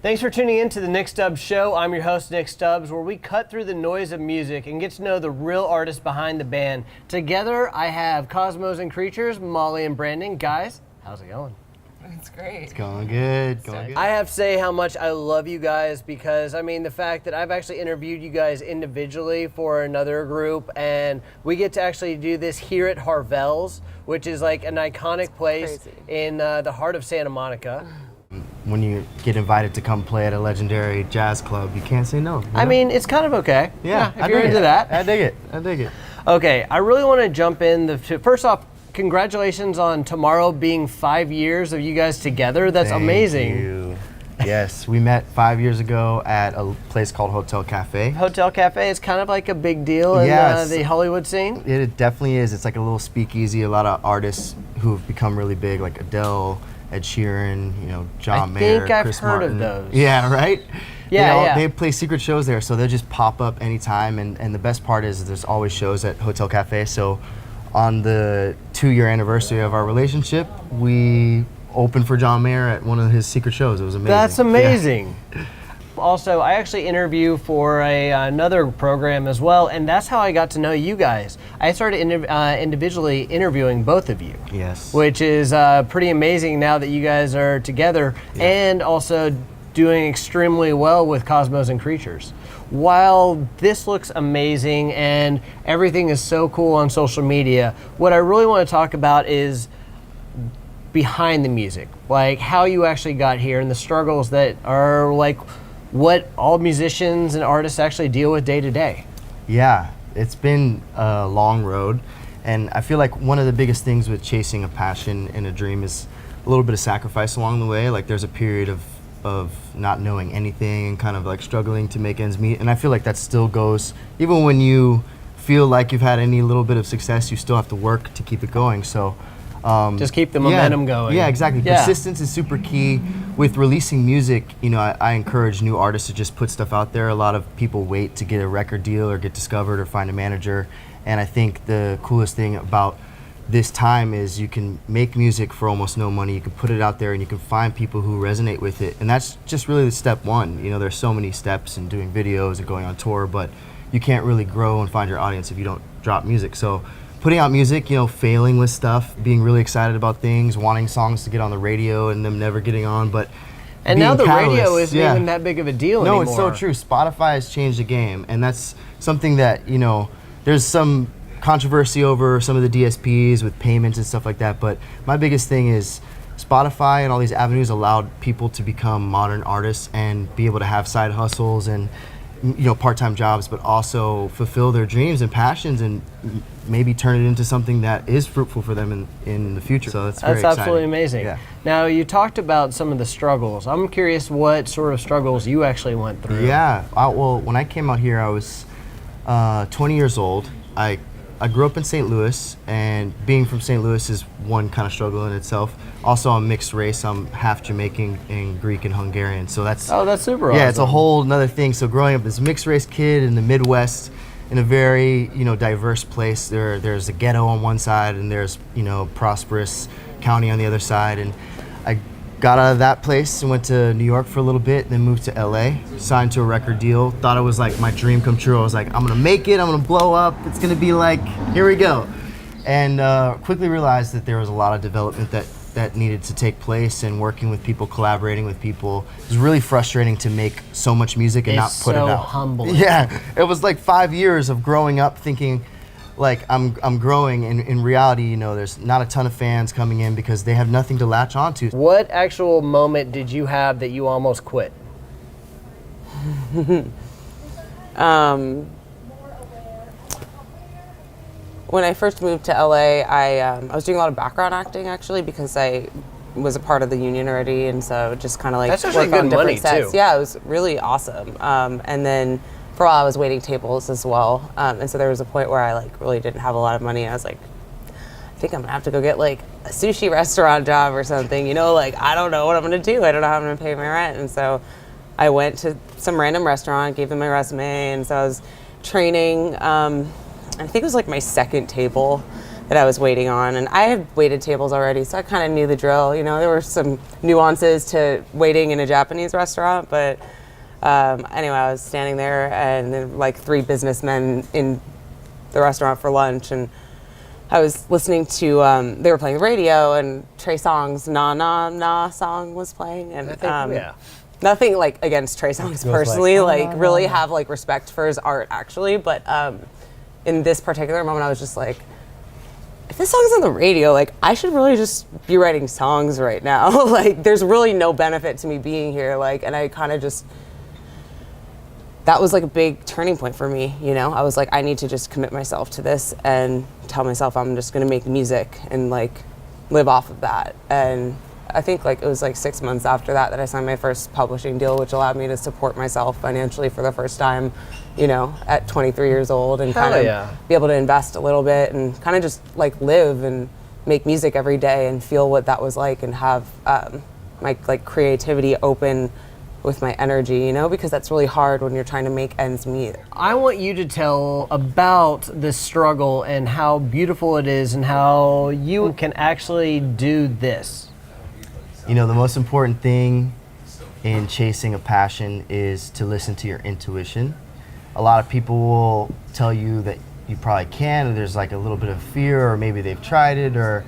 Thanks for tuning in to the Nick Stubs Show. I'm your host, Nick Stubs, where we cut through the noise of music and get to know the real artists behind the band. Together, I have Cosmos and Creatures, Molly and Brandon. Guys, how's it going? It's great. It's going good. I have to say how much I love you guys because, I mean, the fact that I've actually interviewed you guys individually for another group, and we get to actually do this here at Harvelles, which is like an iconic place in the heart of Santa Monica. When you get invited to come play at a legendary jazz club, you can't say no. I mean, it's kind of okay. Yeah, if you're into that. I dig it. Okay, I really want to jump in. First off, congratulations on tomorrow being 5 years of you guys together. That's amazing. Thank you. Yes, we met 5 years ago at a place called Hotel Cafe. Hotel Cafe is kind of like a big deal in the Hollywood scene. It definitely is. It's like a little speakeasy. A lot of artists who have become really big, like Adele, Ed Sheeran, John Mayer, I think I've Chris heard Martin. of those. Yeah, right? Yeah, They play secret shows there, so they'll just pop up anytime. And the best part is there's always shows at Hotel Cafe. So on the 2-year anniversary of our relationship, we opened for John Mayer at one of his secret shows. It was amazing. That's amazing. Yeah. Also, I actually interview for another program as well, and that's how I got to know you guys. I started individually interviewing both of you. Yes. Which is pretty amazing now that you guys are together, and also doing extremely well with Cosmos and Creatures. While this looks amazing and everything is so cool on social media, what I really want to talk about is behind the music, like how you actually got here and the struggles that are like what all musicians and artists actually deal with day to day. Yeah, it's been a long road, and I feel like one of the biggest things with chasing a passion and a dream is a little bit of sacrifice along the way. Like there's a period of not knowing anything and kind of like struggling to make ends meet, and I feel like that still goes even when you feel like you've had any little bit of success. You still have to work to keep it going. So just keep the momentum going. Yeah, exactly. Persistence is super key. With releasing music, I encourage new artists to just put stuff out there. A lot of people wait to get a record deal or get discovered or find a manager, and I think the coolest thing about this time is you can make music for almost no money. You can put it out there and you can find people who resonate with it, and that's just really the step one. There's so many steps in doing videos and going on tour, but you can't really grow and find your audience if you don't drop music. So putting out music, failing with stuff, being really excited about things, wanting songs to get on the radio and them never getting on, but and now the radio isn't even that big of a deal anymore. No, it's so true. Spotify has changed the game, and that's something that, there's some controversy over some of the DSPs with payments and stuff like that, but my biggest thing is Spotify and all these avenues allowed people to become modern artists and be able to have side hustles and part-time jobs, but also fulfill their dreams and passions and maybe turn it into something that is fruitful for them in the future. So that's very exciting. Absolutely amazing. Yeah. Now, you talked about some of the struggles. I'm curious what sort of struggles you actually went through. Yeah. Well, when I came out here, I was 20 years old. I grew up in St. Louis, and being from St. Louis is one kind of struggle in itself. Also, I'm mixed race. I'm half Jamaican and Greek and Hungarian. So that's super awesome. Yeah, it's a whole another thing. So growing up as a mixed race kid in the Midwest, in a very diverse place, there's a ghetto on one side and there's prosperous county on the other side, and I got out of that place and went to New York for a little bit, then moved to LA, signed to a record deal. Thought it was like my dream come true. I was like, I'm gonna make it, I'm gonna blow up, it's gonna be like, here we go. And quickly realized that there was a lot of development that needed to take place, and working with people, collaborating with people. It was really frustrating to make so much music and not put it out. It's so humbling. Yeah, it was like 5 years of growing up thinking, like I'm growing, and in reality, there's not a ton of fans coming in because they have nothing to latch onto. What actual moment did you have that you almost quit? When I first moved to LA, I was doing a lot of background acting actually because I was a part of the union already, and so just kind of like that's actually work on good different money sets. too. Yeah, it was really awesome. And then for a while I was waiting tables as well, and so there was a point where I really didn't have a lot of money. And I was like, I think I'm gonna have to go get a sushi restaurant job or something. I don't know what I'm gonna do. I don't know how I'm gonna pay my rent. And so I went to some random restaurant, gave them my resume, and so I was training. I think it was my second table that I was waiting on. And I had waited tables already, so I kind of knew the drill. You know, there were some nuances to waiting in a Japanese restaurant, but anyway, I was standing there, and there were like 3 businessmen in the restaurant for lunch, and I was listening to, they were playing the radio, and Trey Songz Na Na Na song was playing, and nothing like against Trey Songz personally, really have like respect for his art actually, but in this particular moment I was just like, if this song's on the radio, like I should really just be writing songs right now. Like there's really no benefit to me being here, like, and I kind of just, that was like a big turning point for me, you know? I was like, I need to just commit myself to this and tell myself I'm just gonna make music and like live off of that. And I think like it was like 6 months after that I signed my first publishing deal, which allowed me to support myself financially for the first time, you know, at 23 years old, and kind of be able to invest a little bit and kind of just like live and make music every day and feel what that was like, and have my like creativity open with my energy, you know, because that's really hard when you're trying to make ends meet. I want you to tell about the struggle and how beautiful it is and how you can actually do this. You know, the most important thing in chasing a passion is to listen to your intuition. A lot of people will tell you that you probably can, or there's like a little bit of fear, or maybe they've tried it, or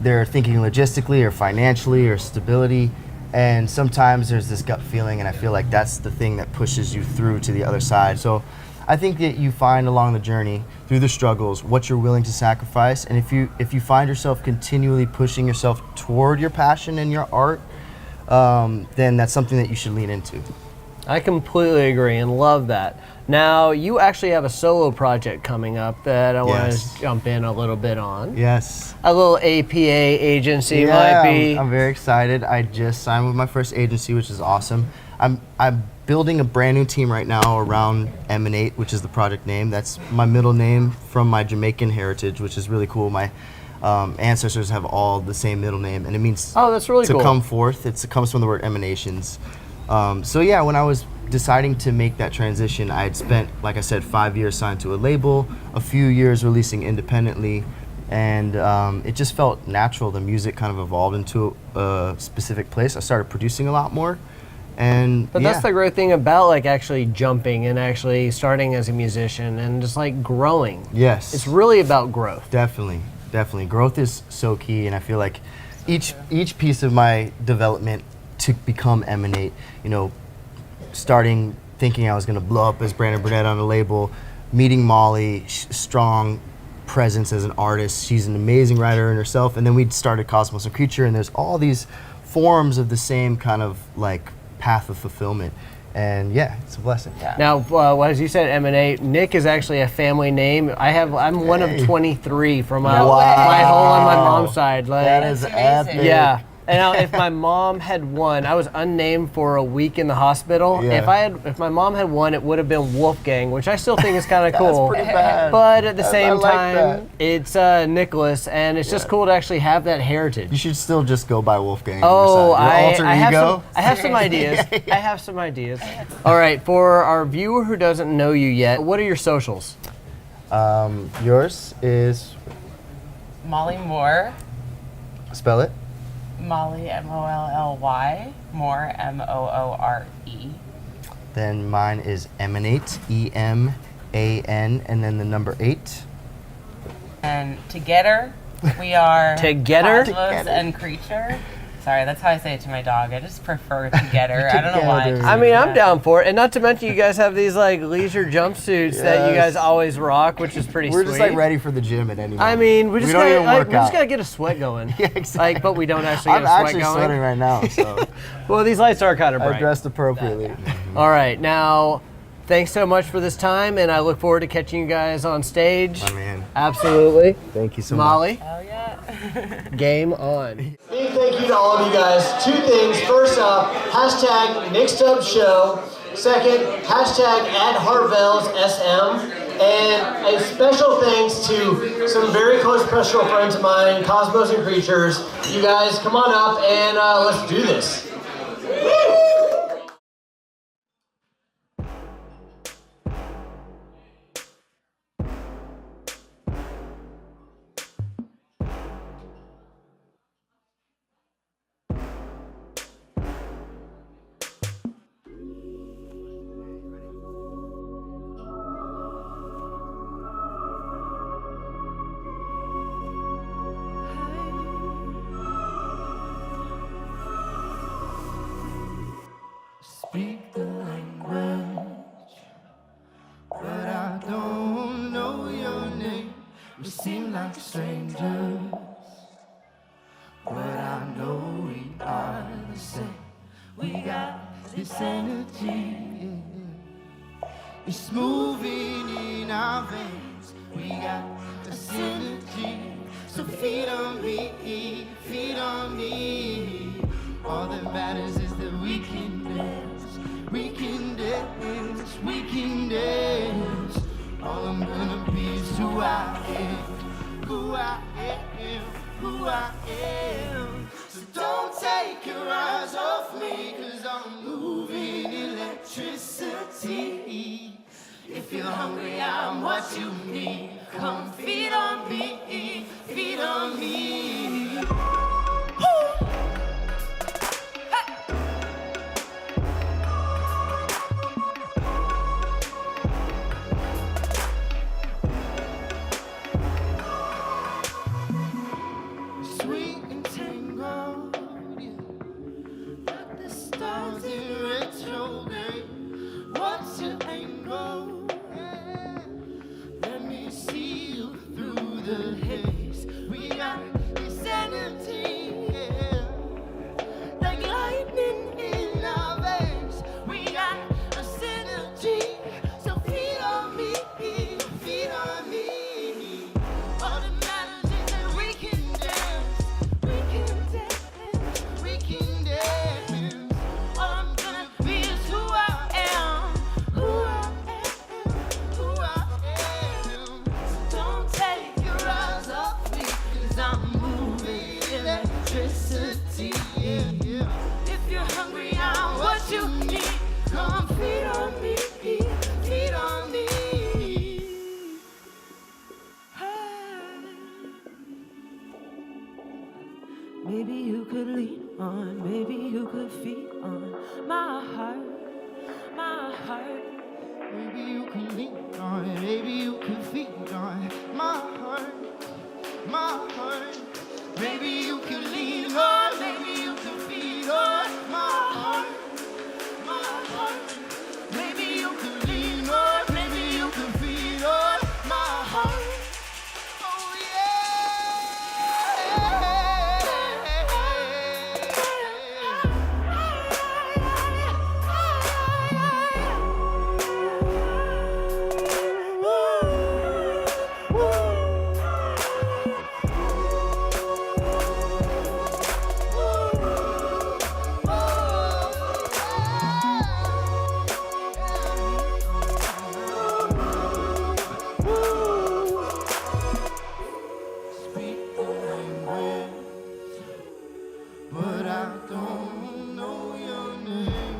they're thinking logistically or financially or stability. And sometimes there's this gut feeling, and I feel like that's the thing that pushes you through to the other side. So I think that you find along the journey, through the struggles, what you're willing to sacrifice. And if you find yourself continually pushing yourself toward your passion and your art, then that's something that you should lean into. I completely agree and love that. Now, you actually have a solo project coming up that I want to jump in a little bit on. Yes. A little APA agency might be. I'm very excited. I just signed with my first agency, which is awesome. I'm building a brand new team right now around Emanate, which is the project name. That's my middle name from my Jamaican heritage, which is really cool. My ancestors have all the same middle name, and it means that's really cool. To come forth. It comes from the word emanations. So yeah, when I was deciding to make that transition, I had spent, like I said, 5 years signed to a label, a few years releasing independently, and it just felt natural. The music kind of evolved into a specific place. I started producing a lot more. But that's the great thing about like actually jumping and actually starting as a musician and just like growing. Yes. It's really about growth. Definitely. Growth is so key, and I feel like each piece of my development to become Emanate, you know, starting thinking I was going to blow up as Brandon Burnett on the label, meeting Molly, strong presence as an artist. She's an amazing writer in herself. And then we started Cosmos and Creature, and there's all these forms of the same kind of like path of fulfillment. And yeah, it's a blessing. Yeah. Now, as you said, Emanate, Nick is actually a family name. I'm one of 23 from my whole on my mom's side. Like, that is epic. Yeah. And now, if my mom had one, I was unnamed for a week in the hospital. Yeah. If my mom had one, it would have been Wolfgang, which I still think is kind of cool. That's pretty bad. But at the same like time, that. it's Nicholas, and it's just cool to actually have that heritage. You should still just go by Wolfgang. Oh, your alter ego. I have some ideas. I have some ideas. All right, for our viewer who doesn't know you yet, what are your socials? Yours is Molly Moore. Spell it. Molly, M-O-L-L-Y, Moore, M-O-O-R-E. Then mine is Emanate, E-M-A-N, and then the number 8. And together, we are Together? Cosmos and Creature. Sorry, that's how I say it to my dog. I just prefer together. I don't know why. Together. I mean, I'm down for it. And not to mention, you guys have these like leisure jumpsuits that you guys always rock, which is pretty We're sweet. just like ready for the gym at any moment. I mean, we just don't even work out. gotta get a sweat going. Yeah, exactly. Like, but we don't actually I'm get a sweat actually going. sweating right now, so Well, these lights are kind of bright. I dressed appropriately. All right, now, thanks so much for this time, and I look forward to catching you guys on stage. My man. Absolutely. Thank you so Molly, much. Oh, yeah. game on. Big thank you to all of you guys. 2 things. First off, hashtag Nick Stubs Show. Second, hashtag @Harvelles SM. And a special thanks to some very close personal friends of mine, Cosmos and Creatures. You guys, come on up and let's do this. speak the language, but I don't know your name. We seem like strangers, but I know we are the same. We got this energy, it's moving in our veins. We got this energy, so feed on me, feed on me. All that matters is that we can dance, we can dance, we can dance. All I'm gonna be is who I am, who I am, who I am. So don't take your eyes off me, 'cause I'm moving electricity. If you're hungry, I'm what you need. Come feed on me, feed on me. Sweet and tangled, yeah. Like the stars in retrograde. What's your angle? Yeah. Let me see you through the haze. We got this energy, yeah. Like lightning in our veins. We got this energy, so feed on me, feed on me. All that matters is that we can dance, we can dance, we can dance. All I'm gonna be is who I am, who I am, who I am. So don't take your eyes off me, 'cause I'm moving electricity, yeah, yeah. If you're hungry, I'm what you need. Come feed on me, feed on me. Maybe you could lean on, maybe you could feed on my heart, my heart. Maybe you can lean on it, maybe you can feed on my heart, my heart. Maybe you can lean on, maybe you can feed on my heart, my heart. Maybe you can lean on, maybe you can feed on my heart. Oh Speak the language, but I don't know your name.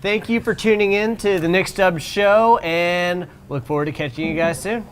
Thank you for tuning in to the Nick Stubs Show, and look forward to catching you guys soon.